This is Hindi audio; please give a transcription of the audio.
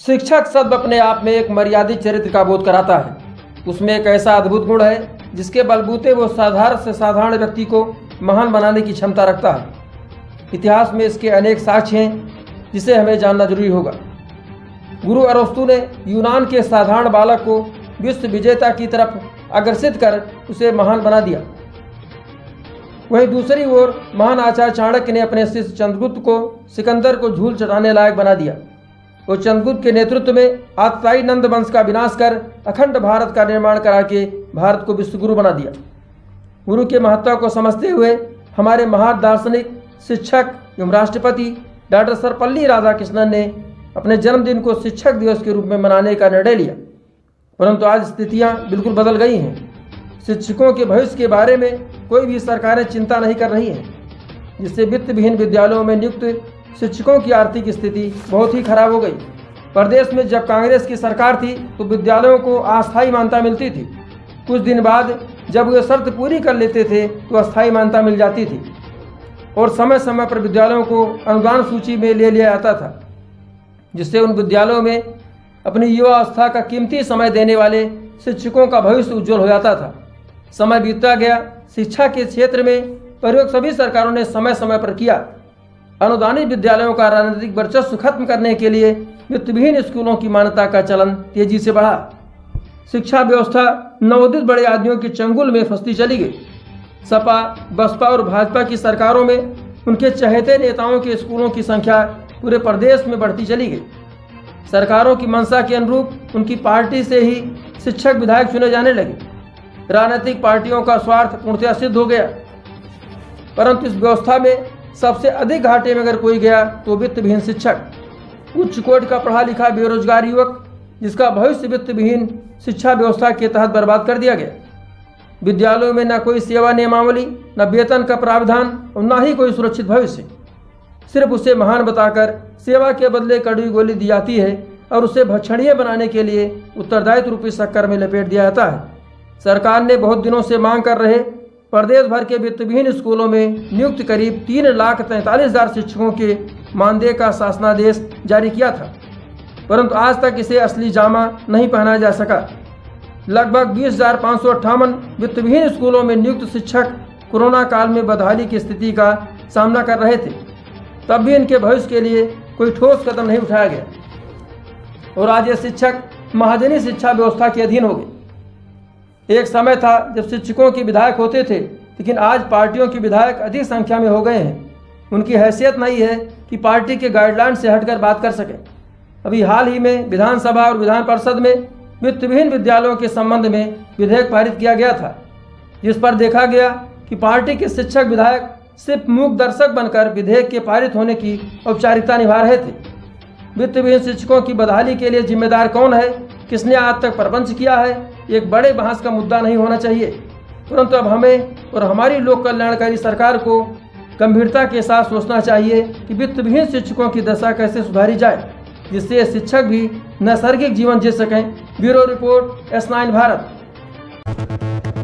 शिक्षक शब्द अपने आप में एक मर्यादित चरित्र का बोध कराता है। उसमें एक ऐसा अद्भुत गुण है जिसके बलबूते वो साधारण से साधारण व्यक्ति को महान बनाने की क्षमता रखता है। इतिहास में इसके अनेक साक्ष्य हैं जिसे हमें जानना जरूरी होगा। गुरु अरस्तु ने यूनान के साधारण बालक को विश्व विजेता की तरफ अग्रसित कर उसे महान बना दिया। वहीं दूसरी ओर महान आचार्य चाणक्य ने अपने शिष्य चंद्रगुप्त को सिकंदर को झूल चढ़ाने लायक बना दिया। वो चंद्रगुप्त के नेतृत्व में आततायी नंद वंश का विनाश कर अखंड भारत का निर्माण करा के भारत को विश्वगुरु बना दिया। गुरु के महत्व को समझते हुए हमारे महान दार्शनिक, शिक्षक एवं राष्ट्रपति डॉक्टर सर्वपल्ली राधाकृष्णन ने अपने जन्मदिन को शिक्षक दिवस के रूप में मनाने का निर्णय लिया। परंतु आज स्थितियां बिल्कुल बदल गई हैं। शिक्षकों के भविष्य के बारे में कोई भी सरकारें चिंता नहीं कर रही हैं, जिससे वित्त विहीन विद्यालयों में नियुक्त शिक्षकों की आर्थिक स्थिति बहुत ही खराब हो गई। प्रदेश में जब कांग्रेस की सरकार थी तो विद्यालयों को अस्थायी मान्यता मिलती थी। कुछ दिन बाद जब वे शर्त पूरी कर लेते थे तो अस्थायी मान्यता मिल जाती थी और समय समय पर विद्यालयों को अनुदान सूची में ले लिया जाता था, जिससे उन विद्यालयों में अपनी युवा अवस्था का कीमती समय देने वाले शिक्षकों का भविष्य उज्जवल हो जाता था। समय बीतता गया, शिक्षा के क्षेत्र में प्रयोग सभी सरकारों ने समय समय पर किया। अनुदानित विद्यालयों का राजनीतिक वर्चस्व खत्म करने के लिए वित्तविहीन स्कूलों की मान्यता का चलन तेजी से बढ़ा। शिक्षा व्यवस्था नवोदित बड़े आदमियों के चंगुल में फंसती चली गई। सपा, बसपा और भाजपा की सरकारों में उनके चहेते नेताओं के स्कूलों की संख्या पूरे प्रदेश में बढ़ती चली गई। सरकारों की मंशा के अनुरूप उनकी पार्टी से ही शिक्षक विधायक चुने जाने लगे। राजनीतिक पार्टियों का स्वार्थ पूर्णतः सिद्ध हो गया। परंतु इस व्यवस्था में सबसे अधिक घाटे में अगर कोई गया तो वित्त विहीन शिक्षक, उच्च कोटि का पढ़ा लिखा बेरोजगार युवक, जिसका भविष्य वित्त विहीन शिक्षा व्यवस्था के तहत बर्बाद कर दिया गया। विद्यालयों में न कोई सेवा नियमावली, न वेतन का प्रावधान और न ही कोई सुरक्षित भविष्य। सिर्फ उसे महान बताकर सेवा के बदले कड़वी गोली दी जाती है और उसे भक्षणीय बनाने के लिए उत्तरदायित्व रूपी शक्कर में लपेट दिया जाता है। सरकार ने बहुत दिनों से मांग कर रहे प्रदेश भर के वित्तविहीन स्कूलों में नियुक्त करीब 3,43,000 शिक्षकों के मानदेय का शासनादेश जारी किया था, परंतु आज तक इसे असली जामा नहीं पहनाया जा सका। लगभग 20,558 वित्तविहीन स्कूलों में नियुक्त शिक्षक कोरोना काल में बदहाली की स्थिति का सामना कर रहे थे, तब भी इनके भविष्य के लिए कोई ठोस कदम नहीं उठाया गया और आज ये शिक्षक महाजनी शिक्षा व्यवस्था के अधीन हो गए। एक समय था जब शिक्षकों के विधायक होते थे, लेकिन आज पार्टियों के विधायक अधिक संख्या में हो गए हैं। उनकी हैसियत नहीं है कि पार्टी के गाइडलाइन से हटकर बात कर सकें। अभी हाल ही में विधानसभा और विधान परिषद में वित्तविहीन विद्यालयों के संबंध में विधेयक पारित किया गया था, जिस पर देखा गया कि पार्टी के शिक्षक विधायक सिर्फ मूक दर्शक बनकर विधेयक के पारित होने की औपचारिकता निभा रहे थे। वित्तविहीन शिक्षकों की बदहाली के लिए जिम्मेदार कौन है, किसने आज तक प्रपंच किया है, एक बड़े बहस का मुद्दा नहीं होना चाहिए। परंतु अब हमें और हमारी लोक कल्याणकारी सरकार को गंभीरता के साथ सोचना चाहिए कि वित्तविहीन शिक्षकों की दशा कैसे सुधारी जाए, जिससे शिक्षक भी नैसर्गिक जीवन जी सकें। Bureau report, S9 Bharat.